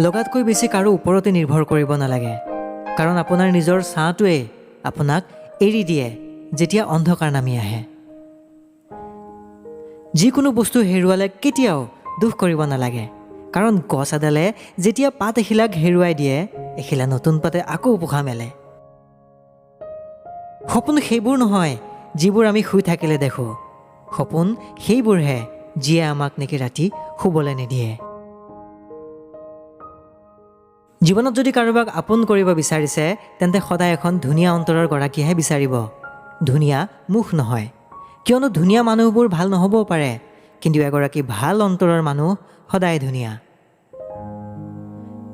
লগাতকৈ বেছি কাৰো ওপৰতে নিৰ্ভৰ কৰিব নালাগে, কাৰণ আপোনাৰ নিজৰ ছাঁটোৱে আপোনাক এৰি দিয়ে যেতিয়া অন্ধকাৰ নামি আহে। যিকোনো বস্তু হেৰুৱালে কেতিয়াও দুখ কৰিব নালাগে, কাৰণ গছ এডালে যেতিয়া পাত এখিলাক হেৰুৱাই দিয়ে, এখিলা নতুন পাতে আকৌ পোখা মেলে। সপোন সেইবোৰ নহয় যিবোৰ আমি শুই থাকিলে দেখোঁ, সপোন সেইবোৰহে যিয়ে আমাক নেকি ৰাতি শুবলৈ নিদিয়ে। জীৱনত যদি কাৰোবাক আপোন কৰিব বিচাৰিছে, তেন্তে সদায় এখন ধুনীয়া অন্তৰৰ গৰাকীহে বিচাৰিব, ধুনীয়া মুখ নহয়। কিয়নো ধুনীয়া মানুহবোৰ ভাল নহ'বও পাৰে, কিন্তু এগৰাকী ভাল অন্তৰৰ মানুহ সদায় ধুনীয়া।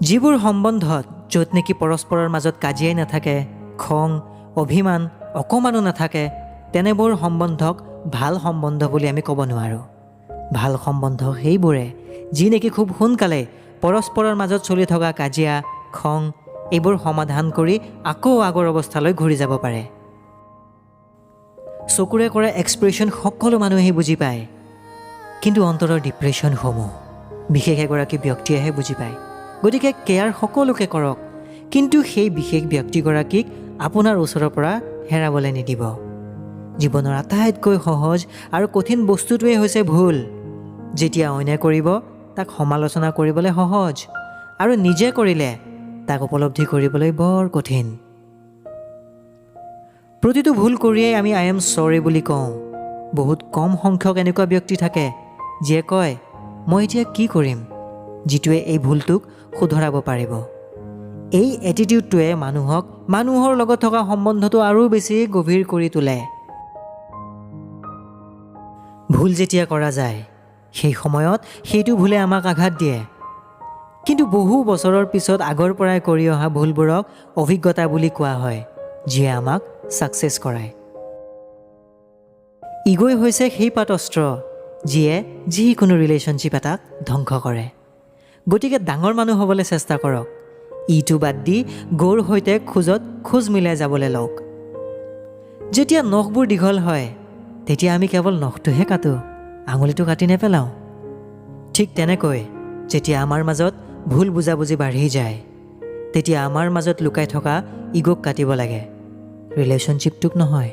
যিবোৰ সম্বন্ধত য'ত নেকি পৰস্পৰৰ মাজত কাজিয়াই নাথাকে, খং, অভিমান অকণমানো নাথাকে, তেনেবোৰ সম্বন্ধক ভাল সম্বন্ধ বুলি আমি ক'ব নোৱাৰোঁ। ভাল সম্বন্ধ সেইবোৰে যি নেকি খুব সোনকালে পৰস্পৰৰ মাজত চলি থকা কাজিয়া, খং এইবোৰ সমাধান কৰি আকৌ আগৰ অৱস্থালৈ ঘূৰি যাব পাৰে। চকুৰে কৰা এক্সপ্ৰেশ্যন সকলো মানুহেই বুজি পায়, কিন্তু অন্তৰৰ ডিপ্ৰেশ্যনসমূহ বিশেষ এগৰাকী ব্যক্তিয়েহে বুজি পায়। গতিকে কেয়াৰ সকলোকে কৰক, কিন্তু সেই বিশেষ ব্যক্তিগৰাকীক আপোনাৰ ওচৰৰ পৰা হেৰাবলৈ নিদিব। জীৱনৰ আটাইতকৈ সহজ আৰু কঠিন বস্তুটোৱেই হৈছে ভুল। যেতিয়া অন্যায় কৰিব তাক সমালোচনা কৰিবলৈ সহজ, আৰু নিজে কৰিলে তাক উপলব্ধি কৰিবলৈ বৰ কঠিন। প্ৰতিটো ভুল কৰিয়েই আমি আই এম ছৰী বুলি কওঁ। বহুত কম সংখ্যক এনেকুৱা ব্যক্তি থাকে যিয়ে কয়, মই এতিয়া কি কৰিম, যিটোৱে এই ভুলটোক শুধৰাব পাৰিব। এই এটিটিউডটোৱে মানুহক মানুহৰ লগত থকা সম্বন্ধটো আৰু বেছি গভীৰ কৰি তোলে। ভুল যেতিয়া কৰা যায়, সেই সময়ত সেইটো ভুলে আমাক আঘাত দিয়ে, কিন্তু বহু বছৰৰ পিছত আগৰ পৰাই কৰি অহা ভুলবোৰক অভিজ্ঞতা বুলি কোৱা হয়, যিয়ে আমাক ছাকচেছ কৰায়। ইগ'ই হৈছে সেই পাত অস্ত্ৰ যিয়ে যিকোনো ৰিলেশ্যনশ্বিপ এটাক ধ্বংস কৰে। গতিকে ডাঙৰ মানুহ হ'বলৈ চেষ্টা কৰক, ইটো বাদ দি গৌৰ সৈতে খোজত খোজ মিলাই যাবলৈ লওক। যেতিয়া নখবোৰ দীঘল হয়, তেতিয়া আমি কেৱল নখটোহে কাটো, আঙুলিটো কাটি নেপেলাওঁ। ঠিক তেনেকৈ যেতিয়া আমাৰ মাজত ভুল বুজাবুজি বাঢ়ি যায়, তেতিয়া আমাৰ মাজত লুকাই থকা ইগ'ক কাটিব লাগে, ৰিলেশ্যনশ্বিপটোক নহয়।